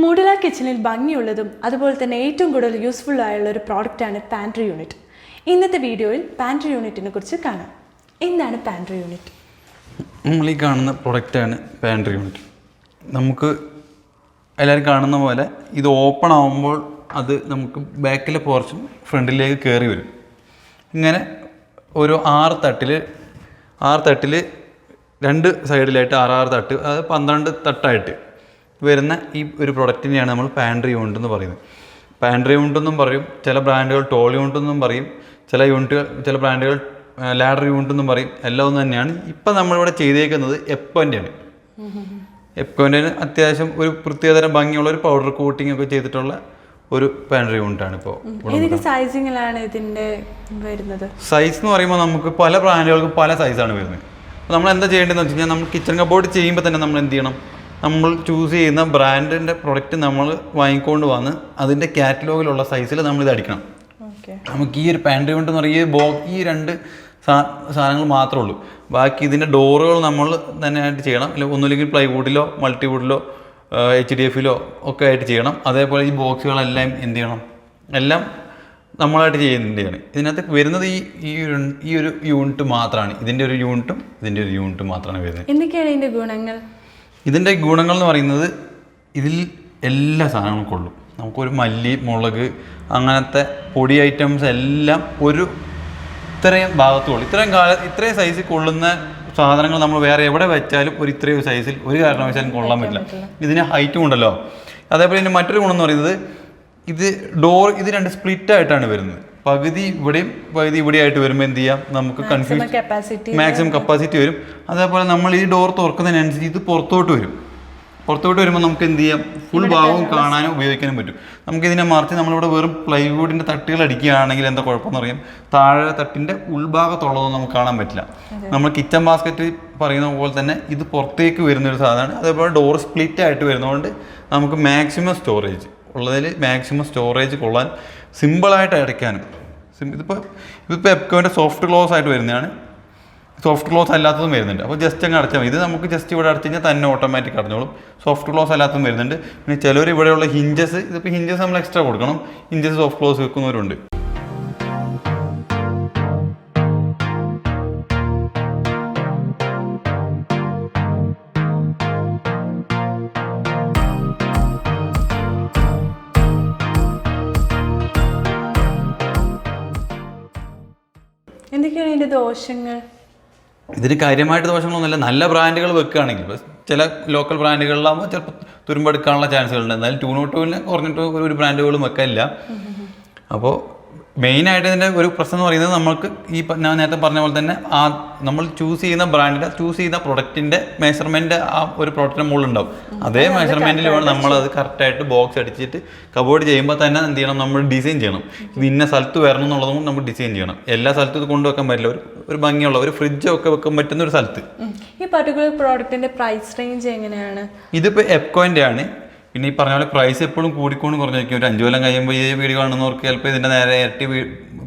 Modular കിച്ചണിൽ ഭംഗിയുള്ളതും അതുപോലെ തന്നെ ഏറ്റവും കൂടുതൽ യൂസ്ഫുൾ ആയുള്ള ഒരു പ്രോഡക്റ്റാണ് പാൻട്രി യൂണിറ്റ്. ഇന്നത്തെ വീഡിയോയിൽ പാൻട്രി യൂണിറ്റിനെ കുറിച്ച് കാണാം. എന്താണ് പാൻട്രി യൂണിറ്റ്? നമ്മൾ ഈ കാണുന്ന പ്രൊഡക്റ്റാണ് പാൻട്രി യൂണിറ്റ്. നമുക്ക് എല്ലാവരും കാണുന്ന പോലെ ഇത് ഓപ്പൺ ആകുമ്പോൾ അത് നമുക്ക് ബാക്കിലെ പോർഷൻ ഫ്രണ്ടിലേക്ക് കയറി വരും. ഇങ്ങനെ ഒരു ആറ് തട്ടിൽ രണ്ട് സൈഡിലായിട്ട് ആറ് തട്ട്, അത് 12 തട്ടായിട്ട് വരുന്ന ഈ ഒരു പ്രൊഡക്റ്റിനെയാണ് നമ്മൾ പാൻട്രി യൂണിറ്റ് എന്ന് പറയുന്നത്. പാൻട്രി യൂണിറ്റ് എന്നും പറയും, ചില ബ്രാൻഡുകൾ ടോൾ യൂണിറ്റ് എന്നും പറയും, ചില ബ്രാൻഡുകൾ ലാഡർ യൂണിറ്റ് എന്നും പറയും. എല്ലാം ഒന്ന് തന്നെയാണ്. ഇപ്പം നമ്മളിവിടെ ചെയ്തേക്കുന്നത് എപ്കോൻ്റെയാണ്. എപ്കോൻ്റെ അത്യാവശ്യം ഒരു പ്രത്യേകതരം ഭംഗിയുള്ള ഒരു പൗഡർ കോട്ടിംഗ് ഒക്കെ ചെയ്തിട്ടുള്ള ഒരു പാൻട്രി യൂണിറ്റാണ് ഇപ്പോൾ. സൈസിങ്ങിലാണ് ഇതിൻ്റെ വരുന്നത്? സൈസ് എന്ന് പറയുമ്പോൾ നമുക്ക് പല ബ്രാൻഡുകൾക്കും പല സൈസാണ് വരുന്നത്. അപ്പോൾ നമ്മൾ എന്താ ചെയ്യേണ്ടതെന്ന് വെച്ച് കഴിഞ്ഞാൽ, നമ്മൾ കിച്ചൺ കബോർഡ് ചെയ്യുമ്പോൾ തന്നെ നമ്മൾ എന്ത് ചെയ്യണം, നമ്മൾ ചൂസ് ചെയ്യുന്ന ബ്രാൻഡിൻ്റെ പ്രൊഡക്റ്റ് നമ്മൾ വാങ്ങിക്കൊണ്ട് വന്ന് അതിൻ്റെ കാറ്റലോഗിലുള്ള സൈസിൽ നമ്മളിത് അടിക്കണം. നമുക്ക് ഈ ഒരു പാൻട്രി യൂണിറ്റ് എന്ന് പറയുമ്പോൾ ഈ രണ്ട് സാധനങ്ങൾ മാത്രമേ ഉള്ളൂ. ബാക്കി ഇതിൻ്റെ ഡോറുകൾ നമ്മൾ തന്നെ ആയിട്ട് ചെയ്യണം. ഒന്നുമില്ലെങ്കിൽ പ്ലൈവുഡിലോ മൾട്ടിവുഡിലോ HDFിലോ ഒക്കെ ആയിട്ട് ചെയ്യണം. അതേപോലെ ഈ ബോക്സുകളെല്ലാം എന്ത് ചെയ്യണം, എല്ലാം നമ്മളായിട്ട് ചെയ്യുന്നതാണ്. ഇതിനകത്ത് വരുന്നത് ഈ ഒരു യൂണിറ്റ് മാത്രമാണ്. ഇതിൻ്റെ ഒരു യൂണിറ്റും മാത്രമാണ് വരുന്നത്. എന്തൊക്കെയാണ് ഇതിൻ്റെ ഗുണങ്ങൾ? ഇതിൻ്റെ ഗുണങ്ങൾ എന്ന് പറയുന്നത്, ഇതിൽ എല്ലാ സാധനങ്ങളും കൊള്ളും. നമുക്കൊരു മല്ലി, മുളക്, അങ്ങനത്തെ പൊടി ഐറ്റംസ് എല്ലാം ഇത്രയും ഭാഗത്ത് കൊള്ളും. ഇത്രയും സൈസിൽ കൊള്ളുന്ന സാധനങ്ങൾ നമ്മൾ വേറെ എവിടെ വെച്ചാലും ഇത്രയും സൈസിൽ ഒരു കാരണവശാലും കൊള്ളാൻ പറ്റില്ല. ഇതിന് ഹൈറ്റും ഉണ്ടല്ലോ. അതേപോലെ ഇതിൻ്റെ മറ്റൊരു ഗുണം എന്ന് പറയുന്നത്, ഇത് രണ്ട് സ്പ്ലിറ്റ് ആയിട്ടാണ് വരുന്നത്. പകുതി ഇവിടെയും പകുതി ഇവിടെ ആയിട്ട് വരുമ്പോൾ എന്ത് ചെയ്യാം, നമുക്ക് മാക്സിമം കപ്പാസിറ്റി വരും. അതേപോലെ നമ്മൾ ഈ ഡോർ തുറക്കുന്നതിനനുസരിച്ച് ഇത് പുറത്തോട്ട് വരുമ്പോൾ നമുക്ക് എന്ത് ചെയ്യാം, ഫുൾ ഭാഗവും കാണാനും ഉപയോഗിക്കാനും പറ്റും. നമുക്കിതിനെ മറിച്ച് നമ്മളിവിടെ വെറും പ്ലൈവുഡിൻ്റെ തട്ടുകൾ അടിക്കുകയാണെങ്കിൽ എന്താ കുഴപ്പമെന്ന് പറയും, താഴെ തട്ടിൻ്റെ ഉൾഭാഗത്തുള്ളതൊന്നും നമുക്ക് കാണാൻ പറ്റില്ല. നമ്മൾ കിച്ചൺ ബാസ്ക്കറ്റ് പറയുന്ന പോലെ തന്നെ ഇത് പുറത്തേക്ക് വരുന്നൊരു സാധനമാണ്. അതേപോലെ ഡോർ സ്പ്ലിറ്റ് ആയിട്ട് വരുന്നതുകൊണ്ട് നമുക്ക് മാക്സിമം സ്റ്റോറേജ് കൊള്ളാൻ, സിമ്പിളായിട്ട് അടയ്ക്കാനും. ഇതിപ്പോൾ എപ്കോൻ്റെ സോഫ്റ്റ് ക്ലോസ് ആയിട്ട് വരുന്നതാണ്. സോഫ്റ്റ് ക്ലോസ് അല്ലാത്തതും വരുന്നുണ്ട്. അപ്പോൾ ജസ്റ്റ് അങ്ങ് അടച്ചാൽ മതി. ഇത് നമുക്ക് ജസ്റ്റ് ഇവിടെ അടച്ചു കഴിഞ്ഞാൽ തന്നെ ഓട്ടോമാറ്റിക് അടഞ്ഞോളും. സോഫ്റ്റ് ക്ലോസ് അല്ലാത്തതും വരുന്നുണ്ട്. പിന്നെ ചിലർ ഇവിടെയുള്ള ഹിഞ്ചസ് നമ്മൾ എക്സ്ട്രാ കൊടുക്കണം. ഹിഞ്ചസ് സോഫ്റ്റ് ക്ലോസ് വെക്കുന്നവരുണ്ട്. എന്തൊക്കെയാണ് ഇതിൻ്റെ ദോഷങ്ങൾ? ഇതിന് കാര്യമായിട്ട് ദോഷങ്ങളൊന്നുമില്ല. നല്ല ബ്രാൻഡുകൾ വെക്കുകയാണെങ്കിൽ, ചില ലോക്കൽ ബ്രാൻഡുകളിലാകുമ്പോൾ ചിലപ്പോൾ തുരുമ്പെടുക്കാനുള്ള ചാൻസുകളുണ്ട്. എന്നാലും 202 കുറഞ്ഞിട്ട് ഒരു ബ്രാൻഡുകളും വെക്കാനില്ല. അപ്പോൾ മെയിനായിട്ട് ഇതിൻ്റെ ഒരു പ്രശ്നം എന്ന് പറയുന്നത്, നമുക്ക് ഞാൻ നേരത്തെ പറഞ്ഞ പോലെ തന്നെ നമ്മൾ ചൂസ് ചെയ്യുന്ന പ്രൊഡക്റ്റിൻ്റെ മെഷർമെൻറ്റ് ആ ഒരു പ്രൊഡക്റ്റിൻ്റെ മുകളിലുണ്ടാവും. അതേ മെഷർമെൻറ്റിൽ വേണം നമ്മളത് കറക്റ്റായിട്ട് ബോക്സ് അടിച്ചിട്ട് കബോർഡ് ചെയ്യുമ്പോൾ തന്നെ എന്ത് ചെയ്യണം, നമ്മൾ ഡിസൈൻ ചെയ്യണം. ഇത് ഇന്ന സ്ഥലത്ത് വരണം എന്നുള്ളതും നമ്മൾ ഡിസൈൻ ചെയ്യണം. എല്ലാ സ്ഥലത്തും ഇത് കൊണ്ടുവെക്കാൻ പറ്റില്ല. ഒരു ഭംഗിയുള്ള ഒരു ഫ്രിഡ്ജൊക്കെ വെക്കാൻ പറ്റുന്ന ഒരു സ്ഥലത്ത്. ഈ പർട്ടിക്കുലർ പ്രോഡക്റ്റിൻ്റെ പ്രൈസ് റേഞ്ച് എങ്ങനെയാണ്? ഇതിപ്പോൾ എപ്കോൻ്റെ ആണ്. പിന്നെ ഈ പറഞ്ഞ പോലെ പ്രൈസ് എപ്പോഴും കൂടിക്കൊണ്ട് കുറഞ്ഞിരിക്കും. ഒരു 5 കൊല്ലം കഴിയുമ്പോൾ ഈ വീഡിയോ കാണുന്നവർക്ക് ചിലപ്പോൾ ഇതിൻ്റെ നേരെ ഇരട്ടി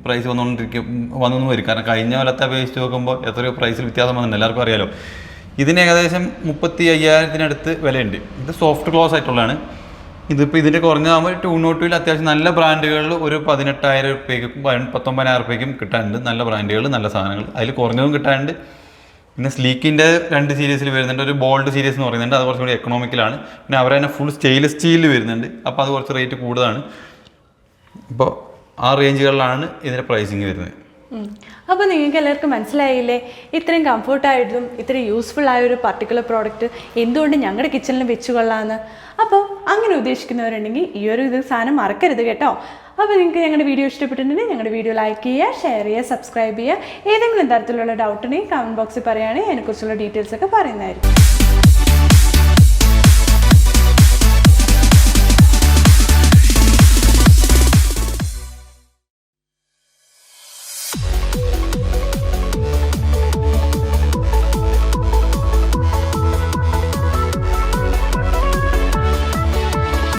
പ്രൈസ് വന്നു വരും. കാരണം കഴിഞ്ഞ കൊല്ലത്തെ അപേക്ഷിച്ച് നോക്കുമ്പോൾ എത്രയോ പ്രൈസിൽ വ്യത്യാസം വന്നിട്ടുണ്ട്, എല്ലാവർക്കും അറിയാലോ. ഇതിന് ഏകദേശം 35,000 വിലയുണ്ട്. ഇത് സോഫ്റ്റ് ക്ലോസ് ആയിട്ടുള്ളതാണ്. ഇതിപ്പോൾ ഇതിൻ്റെ കുറഞ്ഞാകുമ്പോൾ 202 അത്യാവശ്യം നല്ല ബ്രാൻഡുകളിൽ ഒരു 18,000 രൂപയ്ക്കും 19,000 രൂപയ്ക്കും കിട്ടാനുണ്ട്. നല്ല ബ്രാൻഡുകൾ, നല്ല സാധനങ്ങൾ. അതിൽ കുറഞ്ഞതും കിട്ടാനുണ്ട്. പിന്നെ സ്ലീക്കിൻ്റെ 2 സീരീസിൽ വരുന്നുണ്ട്. ഒരു ബോൾഡ് സീരീസ് എന്ന് പറയുന്നുണ്ട്, അത് കുറച്ചും കൂടി എക്കണോമിക്കലാണ്. പിന്നെ അവർ തന്നെ ഫുൾ സ്റ്റെയിൻലെസ് സ്റ്റീലിൽ വരുന്നുണ്ട്. അപ്പോൾ അത് കുറച്ച് റേറ്റ് കൂടുതലാണ്. ഇപ്പോൾ ആ റേഞ്ചുകളിലാണ് ഇതിൻ്റെ പ്രൈസിങ് വരുന്നത്. അപ്പോൾ നിങ്ങൾക്ക് എല്ലാവർക്കും മനസ്സിലായില്ലേ, ഇത്രയും കംഫർട്ടായിട്ടും ഇത്രയും യൂസ്ഫുൾ ആയ ഒരു പർട്ടിക്കുലർ പ്രോഡക്റ്റ് എന്തുകൊണ്ട് ഞങ്ങളുടെ കിച്ചണിൽ വെച്ച് കൊള്ളാമെന്ന്. അപ്പോൾ അങ്ങനെ ഉദ്ദേശിക്കുന്നവരുണ്ടെങ്കിൽ ഈ ഒരു സാധനം മറക്കരുത് കേട്ടോ. അപ്പോൾ നിങ്ങൾക്ക് ഞങ്ങളുടെ വീഡിയോ ഇഷ്ടപ്പെട്ടിട്ടുണ്ടെങ്കിൽ ഞങ്ങളുടെ വീഡിയോ ലൈക്ക് ചെയ്യുക, ഷെയർ ചെയ്യുക, സബ്സ്ക്രൈബ് ചെയ്യുക. ഏതെങ്കിലും തരത്തിലുള്ള ഡൗട്ടുണ്ടെങ്കിൽ കമൻറ്റ് ബോക്സിൽ പറയുകയാണെങ്കിൽ അതിനെക്കുറിച്ചുള്ള ഡീറ്റെയിൽസൊക്കെ പറയുന്നതായിരിക്കും.